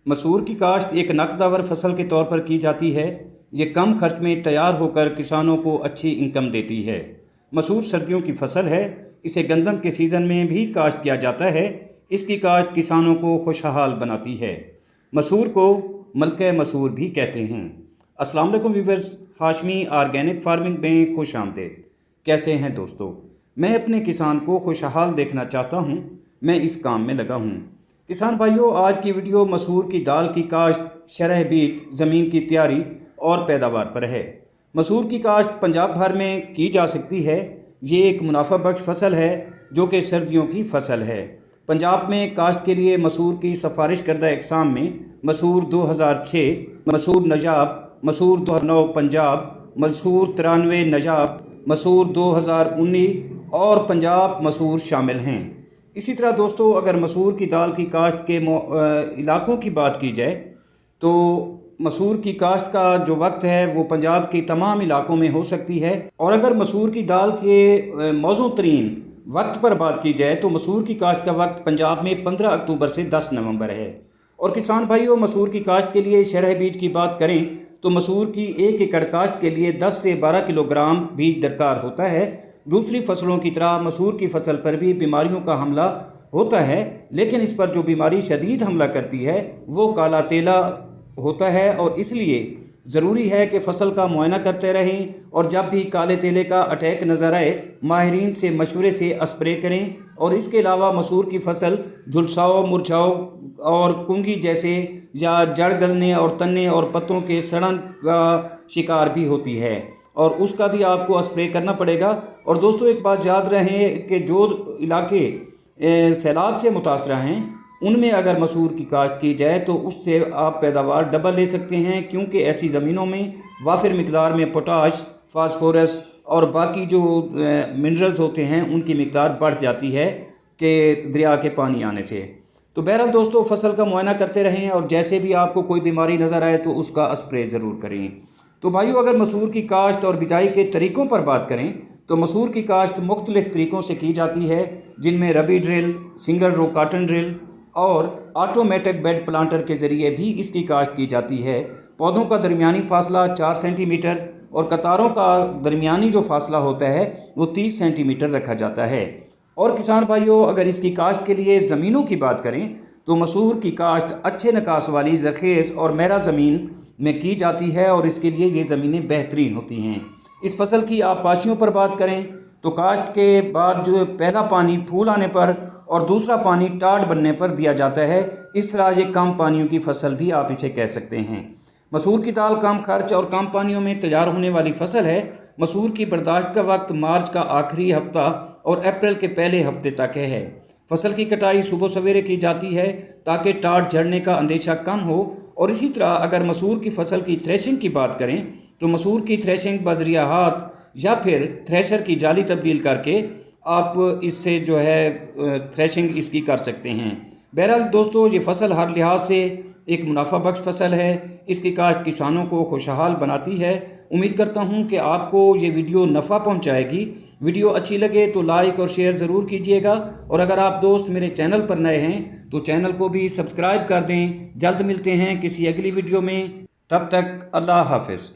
मसूर की काश्त एक नकदावर फसल के तौर पर की जाती है। ये कम खर्च में तैयार होकर किसानों को अच्छी इनकम देती है। मसूर सर्दियों की फसल है। इसे गंदम के सीज़न में भी काश्त किया जाता है। इसकी काश्त किसानों को खुशहाल बनाती है। मसूर को मलके मसूर भी कहते हैं। अस्सलाम वालेकुम व्यूअर्स, हाशमी ऑर्गेनिक फार्मिंग में खुश आमदीद। कैसे हैं दोस्तों? मैं अपने किसान को खुशहाल देखना चाहता हूँ। मैं इस काम में लगा हूँ। किसान भाइयों, आज की वीडियो मसूर की दाल की काश्त, शरह बीज, ज़मीन की तैयारी और पैदावार पर है। मसूर की काश्त पंजाब भर में की जा सकती है। ये एक मुनाफा बख्श फसल है जो कि सर्दियों की फसल है। पंजाब में काश्त के लिए मसूर की सिफारिश करदा इकसाम में मसूर 2006, मसूर नजाब, मसूर 2009 पंजाब, मसूर 93 नजाब, मसूर 2019 और पंजाब मसूर शामिल हैं। इसी तरह दोस्तों, अगर मसूर की दाल की काश्त के इलाकों की बात की जाए तो मसूर की काश्त का जो वक्त है वो पंजाब के तमाम इलाकों में हो सकती है। और अगर मसूर की दाल के मौजू तरीन वक्त पर बात की जाए तो मसूर की काश्त का वक्त पंजाब में 15 अक्टूबर से 10 नवंबर है। और किसान भाइयों, मसूर की काश्त के लिए शरह बीज की बात करें तो मसूर की 1 एकड़ काश्त के लिए 10 से 12 किलोग्राम बीज दरकार होता है। दूसरी फसलों की तरह मसूर की फसल पर भी बीमारियों का हमला होता है, लेकिन इस पर जो बीमारी शदीद हमला करती है वो काला तेला होता है। और इसलिए ज़रूरी है कि फ़सल का मुआयना करते रहें और जब भी काले तेले का अटैक नज़र आए माहिरीन से मशवरे से स्प्रे करें। और इसके अलावा मसूर की फसल झुलसाओ, मुरझाओ और कुंगी जैसे या जड़ गलने और तने और पत्तों के सड़न का शिकार भी होती है और उसका भी आपको स्प्रे करना पड़ेगा। और दोस्तों, एक बात याद रहे कि जो इलाके सैलाब से मुतासर हैं उनमें अगर मसूर की काश्त की जाए तो उससे आप पैदावार डबल ले सकते हैं, क्योंकि ऐसी ज़मीनों में वाफिर मिकदार में पोटाश, फास्फोरस और बाकी जो मिनरल्स होते हैं उनकी मिकदार बढ़ जाती है कि दरिया के पानी आने से। तो बहरहाल दोस्तों, फसल का मुआयना करते रहें और जैसे भी आपको कोई बीमारी नज़र आए तो उसका स्प्रे ज़रूर करें। तो भाइयों, अगर मसूर की काश्त और बिजाई के तरीक़ों पर बात करें तो मसूर की काश्त मुख्तलिफ़ तरीक़ों से की जाती है, जिनमें rabi drill, single row cotton drill और ऑटोमेटिक बेड प्लांटर के ज़रिए भी इसकी काश्त की जाती है। पौधों का दरमियानी फासला 4 सेंटीमीटर और कतारों का दरमियानी जो फासला होता है वो 30 सेंटीमीटर रखा जाता है। और किसान भाइयों, अगर इसकी काश्त के लिए ज़मीनों की बात करें तो मसूर की काश्त अच्छे नकास वाली ज़रखेज़ और मेरा ज़मीन में की जाती है और इसके लिए ये ज़मीनें बेहतरीन होती हैं। इस फसल की आप पाशियों पर बात करें तो काश्त के बाद जो पहला पानी फूल आने पर और दूसरा पानी टाट बनने पर दिया जाता है। इस तरह ये कम पानियों की फसल भी आप इसे कह सकते हैं। मसूर की दाल कम खर्च और कम पानियों में तैयार होने वाली फसल है। मसूर की बर्दाश्त का वक्त मार्च का आखिरी हफ्ता और अप्रैल के पहले हफ्ते तक है। फसल की कटाई सुबह सवेरे की जाती है ताकि टाट झड़ने का अंदेशा कम हो। और इसी तरह अगर मसूर की फसल की थ्रेशिंग की बात करें तो मसूर की थ्रेशिंग बजरिया हाथ या फिर थ्रेशर की जाली तब्दील करके आप इससे जो है थ्रेशिंग इसकी कर सकते हैं। बहरहाल दोस्तों, ये फसल हर लिहाज से एक मुनाफा बख्श फसल है। इसकी काश्त किसानों को खुशहाल बनाती है। उम्मीद करता हूँ कि आपको ये वीडियो नफ़ा पहुँचाएगी। वीडियो अच्छी लगे तो लाइक और शेयर ज़रूर कीजिएगा। और अगर आप दोस्त मेरे चैनल पर नए हैं तो चैनल को भी सब्सक्राइब कर दें। जल्द मिलते हैं किसी अगली वीडियो में। तब तक अल्लाह हाफ़िज़।